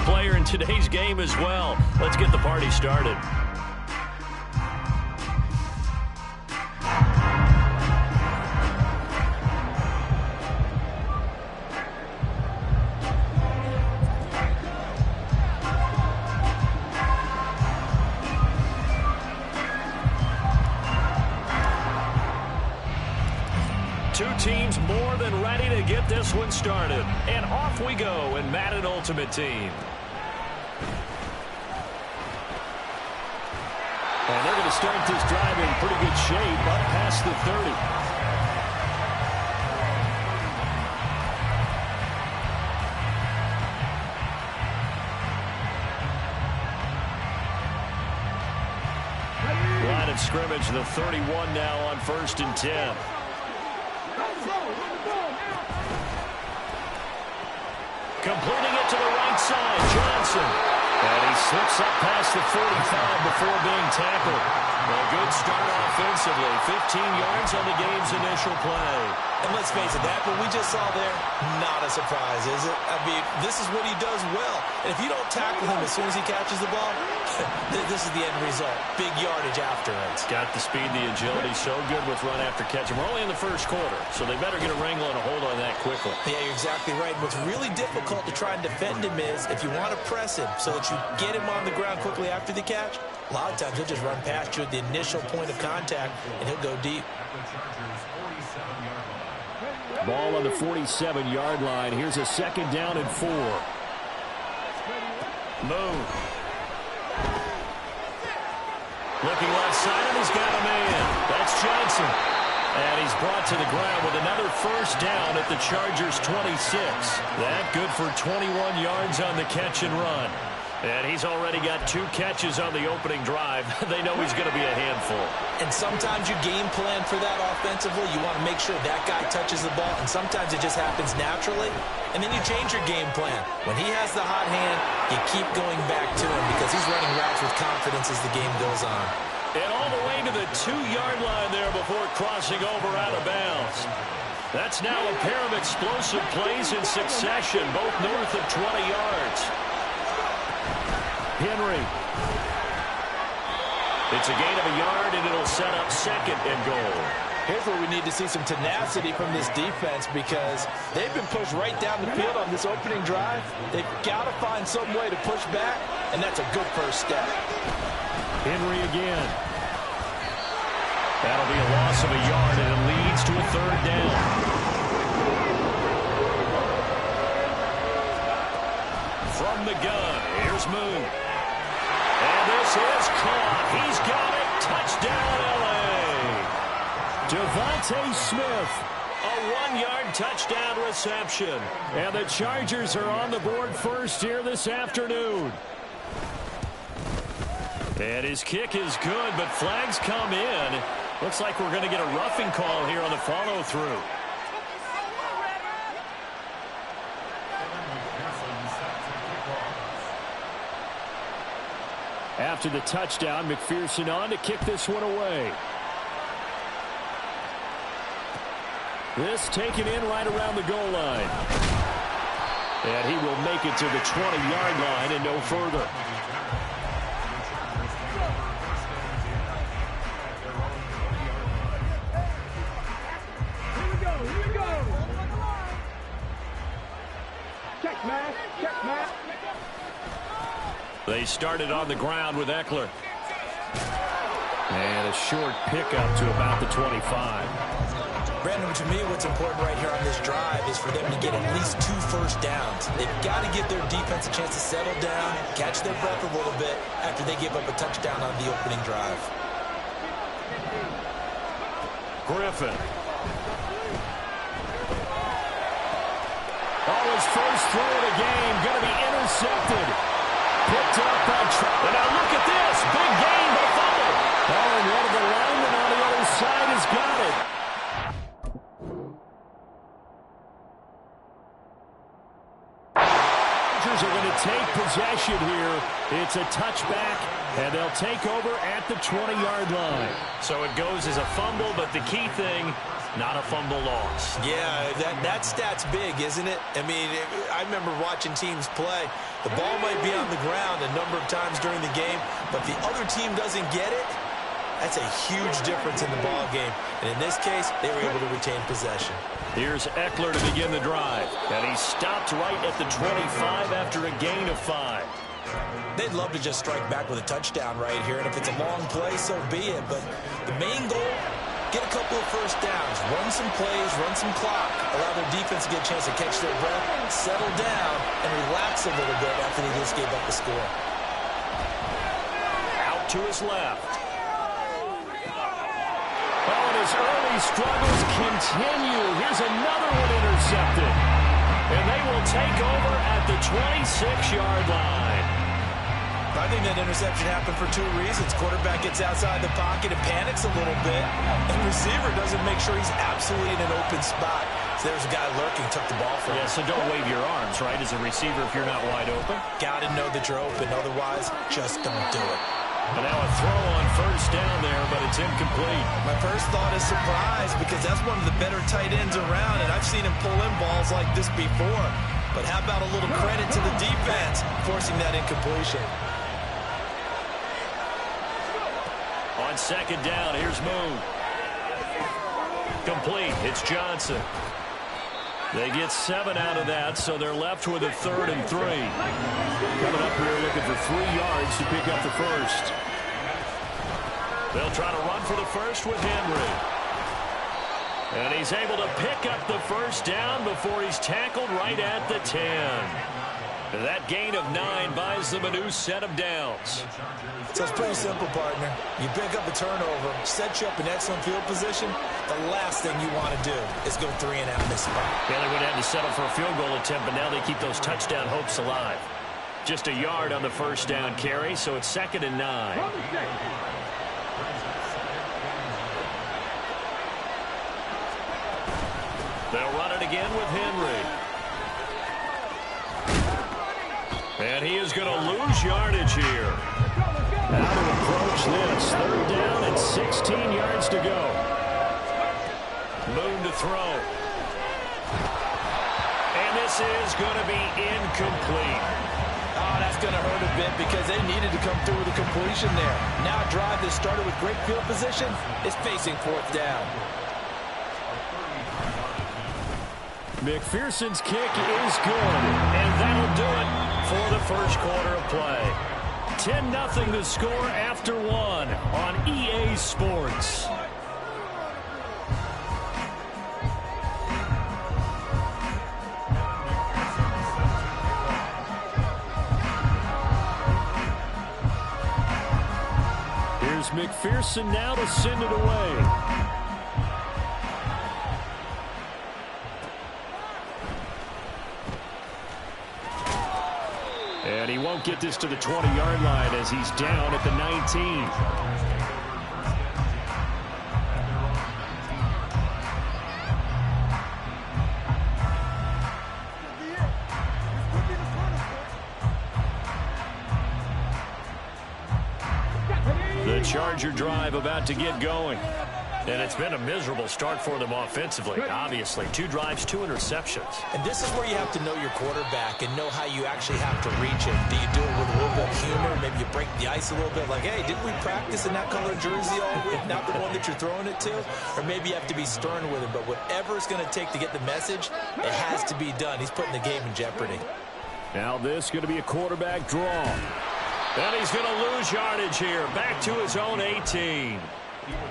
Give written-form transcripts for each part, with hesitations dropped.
player in today's game as well. Let's get the party started. Two teams more than ready to get this one started. And off we go in Madden Ultimate Team. And they're going to start this drive in pretty good shape, up past the 30. Line of scrimmage, the 31 now on 1st and 10. Completing it to the right side, Johnson. And he slips up past the 45 before being tackled. A good start offensively. 15 yards on the game's initial play. And let's face it, that what we just saw there, not a surprise, is it? I mean, this is what he does well. And if you don't tackle him as soon as he catches the ball, this is the end result. Big yardage afterwards. Got the speed, the agility, so good with run after catch. And we're only in the first quarter, so they better get a wrangle and a hold on that quickly. Yeah, you're exactly right. What's really difficult to try and defend him is if you want to press him so that you get him on the ground quickly after the catch, a lot of times he'll just run past you at the initial point of contact, and he'll go deep. Ball on the 47-yard line. Here's a 2nd down and 4. Move. Looking left side, and he's got a man. That's Johnson. And he's brought to the ground with another 1st down at the Chargers' 26. That good for 21 yards on the catch and run. And he's already got 2 catches on the opening drive. They know he's going to be a handful. And sometimes you game plan for that offensively. You want to make sure that guy touches the ball, and sometimes it just happens naturally. And then you change your game plan. When he has the hot hand, you keep going back to him because he's running routes with confidence as the game goes on. And all the way to the 2-yard line there before crossing over out of bounds. That's now a pair of explosive plays in succession, both north of 20 yards. Henry. It's a gain of a yard, and it'll set up 2nd and goal. Here's where we need to see some tenacity from this defense because they've been pushed right down the field on this opening drive. They've got to find some way to push back, and that's a good first step. Henry again. That'll be a loss of a yard, and it leads to a 3rd down. From the gun, here's Moon. And this is caught. He's got it. Touchdown, L.A. Devontae Smith. A 1-yard touchdown reception. And the Chargers are on the board first here this afternoon. And his kick is good, but flags come in. Looks like we're going to get a roughing call here on the follow-through. After the touchdown, McPherson on to kick this one away. This taken in right around the goal line. And he will make it to the 20-yard line and no further. Here we go. Check, man. Check, man. They started on the ground with Eckler. And a short pickup to about the 25. Brandon, to me, what's important right here on this drive is for them to get at least 2 first downs. They've got to give their defense a chance to settle down, catch their breath a little bit after they give up a touchdown on the opening drive. Griffin. Oh, his first throw of the game, going to be intercepted. Picked up by Trout. And now look at this. Big gain, but fumble. Oh, and one of the linemen on the other side has got it. Chargers are going to take possession here. It's a touchback, and they'll take over at the 20-yard line. So it goes as a fumble, but the key thing, not a fumble loss. Yeah, that stat's big, isn't it? I mean, I remember watching teams play. The ball might be on the ground a number of times during the game, but the other team doesn't get it. That's a huge difference in the ball game. And in this case, they were able to retain possession. Here's Eckler to begin the drive. And he stopped right at the 25 after a gain of 5. They'd love to just strike back with a touchdown right here. And if it's a long play, so be it. But the main goal, get a couple of first downs. Run some plays, run some clock. Allow their defense to get a chance to catch their breath, settle down, and relax a little bit after they just gave up the score. Out to his left. His early struggles continue. Here's another one intercepted. And they will take over at the 26-yard line. I think that interception happened for 2 reasons. Quarterback gets outside the pocket and panics a little bit. And the receiver doesn't make sure he's absolutely in an open spot. So there's a guy lurking, took the ball from him. Yeah, so don't wave your arms, right, as a receiver if you're not wide open. Got to know that you're open. Otherwise, just don't do it. And now a throw on first down there, but it's incomplete. My first thought is surprise because that's one of the better tight ends around, and I've seen him pull in balls like this before. But how about a little credit to the defense forcing that incompletion? On second down, here's Moon. Complete. It's Johnson. They get 7 out of that, so they're left with a 3rd and 3. Coming up here looking for 3 yards to pick up the first. They'll try to run for the first with Henry. And he's able to pick up the first down before he's tackled right at the 10. That gain of 9 buys them a new set of downs. So it's pretty simple, partner. You pick up a turnover, set you up in excellent field position. The last thing you want to do is go 3 and out in this spot. Yeah, they would have to settle for a field goal attempt, but now they keep those touchdown hopes alive. Just a yard on the first down carry, so it's 2nd and 9. They'll run it again with Henry. And he is going to lose yardage here. How to approach this. 3rd down and 16 yards to go. Moon to throw. And this is going to be incomplete. Oh, that's going to hurt a bit because they needed to come through with a completion there. Now a drive that started with great field position is facing 4th down. McPherson's kick is good, and that'll do it for the first quarter of play. 10-0 the score after 1 on EA Sports. Here's McPherson now to send it away. And he won't get this to the 20-yard line as he's down at the 19. The Charger drive about to get going. And it's been a miserable start for them offensively, obviously. 2 drives, 2 interceptions. And this is where you have to know your quarterback and know how you actually have to reach him. Do you do it with a little bit of humor? Maybe you break the ice a little bit like, hey, didn't we practice in that color jersey all week? Not the one that you're throwing it to? Or maybe you have to be stern with him. But whatever it's going to take to get the message, it has to be done. He's putting the game in jeopardy. Now this is going to be a quarterback draw. And he's going to lose yardage here. Back to his own 18.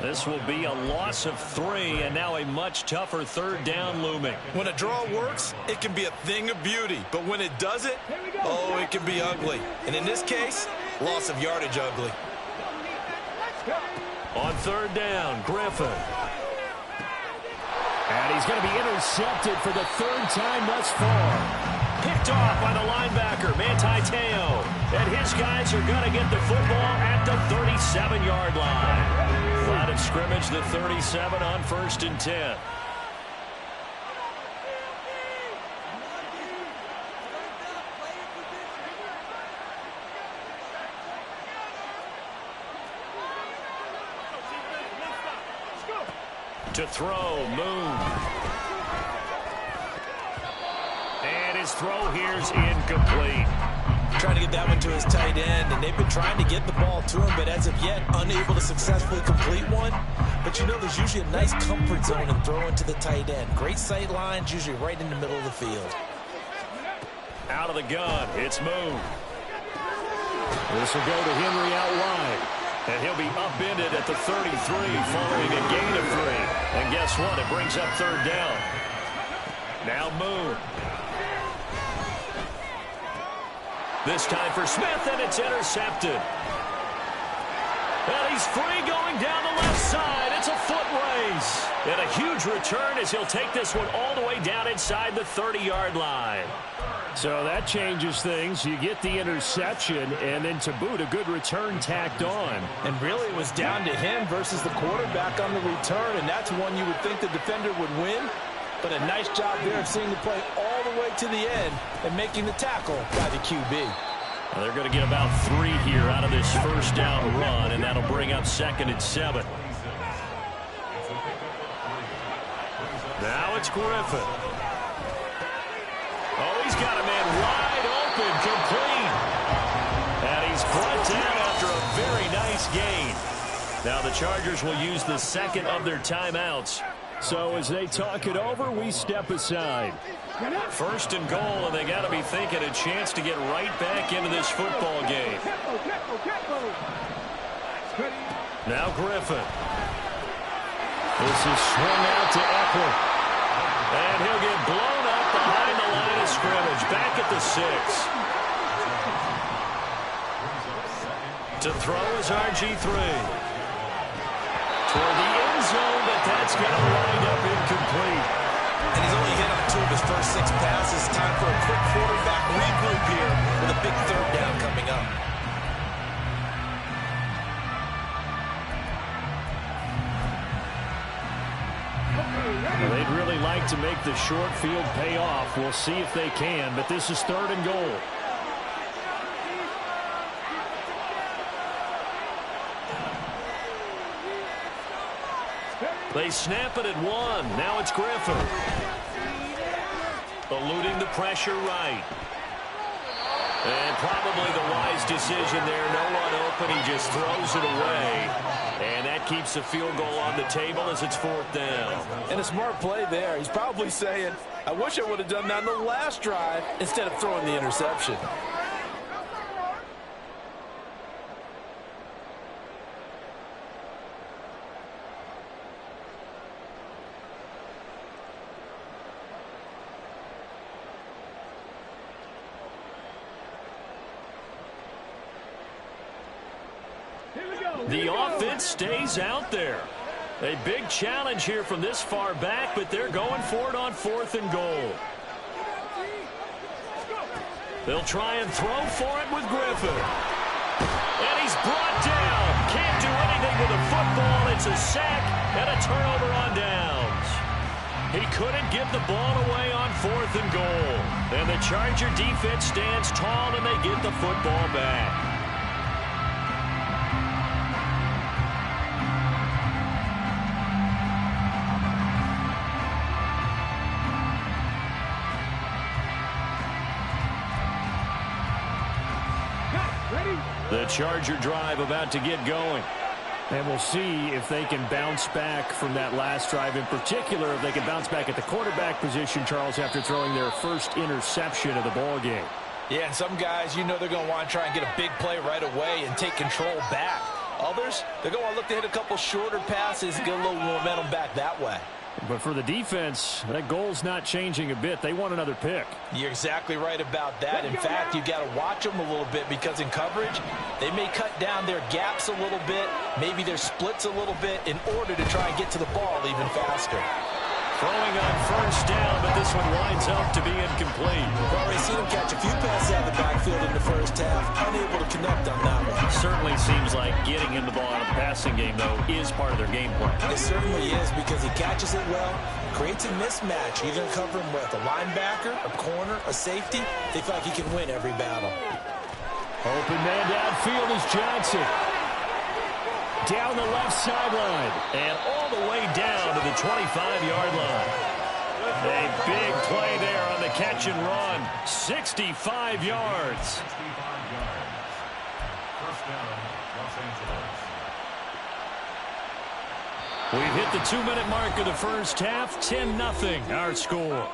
This will be a loss of 3, and now a much tougher 3rd down looming. When a draw works, it can be a thing of beauty. But when it doesn't, oh, it can be ugly. And in this case, loss of yardage ugly. On 3rd down, Griffin. And he's going to be intercepted for the 3rd time thus far. Picked off by the linebacker, Manti Te'o. And his guys are going to get the football at the 37-yard line. Line of scrimmage, the 37 on 1st and 10. To throw, Moon. And his throw here's incomplete. Trying to get that one to his tight end, and they've been trying to get the ball to him, but as of yet, unable to successfully complete one. But you know, there's usually a nice comfort zone in throwing to the tight end. Great sight lines, usually right in the middle of the field. Out of the gun, it's Moon. This will go to Henry out wide. And he'll be upended at the 33 following a gain of 3. And guess what? It brings up third down. Now Moon. This time for Smith, and it's intercepted. And he's free going down the left side. It's a foot race. And a huge return as he'll take this one all the way down inside the 30-yard line. So that changes things. You get the interception, and then to boot, a good return tacked on. And really, it was down to him versus the quarterback on the return, and that's one you would think the defender would win. But a nice job there of seeing the play all the way to the end and making the tackle by the QB. Well, they're going to get about 3 here out of this first down run, and that'll bring up 2nd and 7. Now it's Griffin. Oh, he's got a man wide open, complete. And he's brought down after a very nice gain. Now the Chargers will use the 2nd of their timeouts. So as they talk it over, we step aside. 1st and goal, and they got to be thinking a chance to get right back into this football game. Now Griffin. This is swung out to Eckler. And he'll get blown up behind the line of scrimmage. Back at the 6. To throw is RG3. Toward the end zone, but that's going to wind up incomplete. And he's only hit on 2 of his first 6 passes. Time for a quick quarterback regroup here with a big 3rd down coming up. Well, they'd really like to make the short field pay off. We'll see if they can, but this is 3rd and goal. They snap it at 1. Now it's Griffin. Eluding the pressure right. And probably the wise decision there. No one open. He just throws it away. And that keeps the field goal on the table as it's 4th down. And a smart play there. He's probably saying, I wish I would have done that in the last drive instead of throwing the interception. The offense stays out there. A big challenge here from this far back, but they're going for it on 4th and goal. They'll try and throw for it with Griffin. And he's brought down. Can't do anything with the football. It's a sack and a turnover on downs. He couldn't give the ball away on 4th and goal. And the Charger defense stands tall, and they get the football back. The Charger drive about to get going. And we'll see if they can bounce back from that last drive. In particular, if they can bounce back at the quarterback position, Charles, after throwing their first interception of the ball game. Yeah, and some guys, you know they're going to want to try and get a big play right away and take control back. Others, they're going to look to hit a couple shorter passes and get a little momentum back that way. But for the defense, that goal's not changing a bit. They want another pick. You're exactly right about that. In fact, you've got to watch them a little bit because in coverage, they may cut down their gaps a little bit, maybe their splits a little bit in order to try and get to the ball even faster. Throwing on 1st down, but this one winds up to be incomplete. We've already seen him catch a few passes out of the backfield in the first half, unable to connect on that one. Certainly seems like getting him the ball out of the passing game, though, is part of their game plan. It certainly is because he catches it well, creates a mismatch. You're going to cover him with a linebacker, a corner, a safety. They feel like he can win every battle. Open man downfield is Johnson. Down the left sideline. And all the way down to the 25-yard line. A big play there on the catch and run. 65 yards. We've hit the 2-minute mark of the first half. 10-0 our score.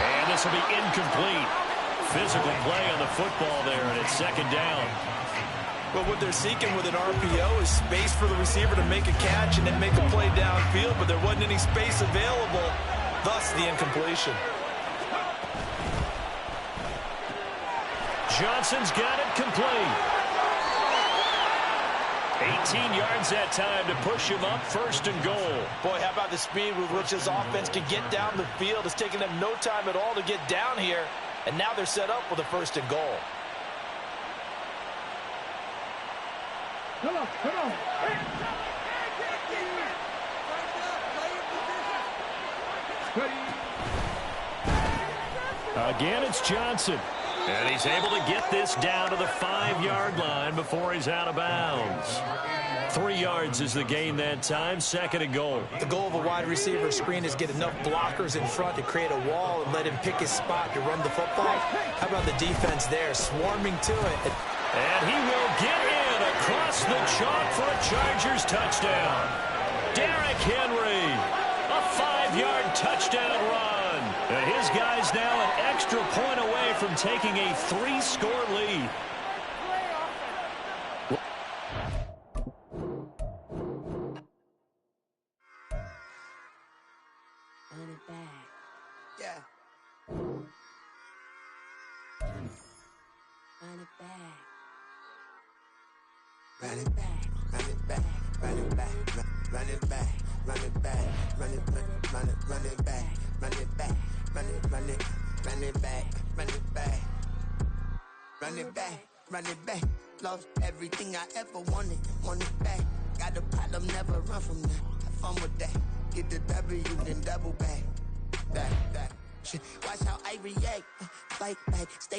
And this will be incomplete. Physical play on the football there, and it's second down. But what they're seeking with an RPO is space for the receiver to make a catch and then make a play downfield, but there wasn't any space available, thus the incompletion. Johnson's got it complete. 18 yards that time to push him up, first and goal. Boy, how about the speed with which this offense can get down the field? It's taking them no time at all to get down here, and now they're set up with a first and goal. Come on, come on. Again, it's Johnson. And he's able to get this down to the 5-yard line before he's out of bounds. 3 yards is the gain that time, second and goal. The goal of a wide receiver screen is get enough blockers in front to create a wall and let him pick his spot to run the football. How about the defense there, swarming to it? And he will get in across the chalk for a Chargers touchdown. Derrick Henry, a 5-yard touchdown run. And his guy's now an extra point away from taking a 3-score lead. Run it back. Yeah. Run it back. Run it back. Run it back. Run it back. Run it back. Run it back. Run it back. Run it back. Run it back. Run it back. Run it back. Run it back. Run it back. Run it back. Lost everything I ever wanted. Want it back. Got a problem, never run from that. Have fun with that. Get the W, then double back. That. Shit. Watch how I react. Fight back. Stay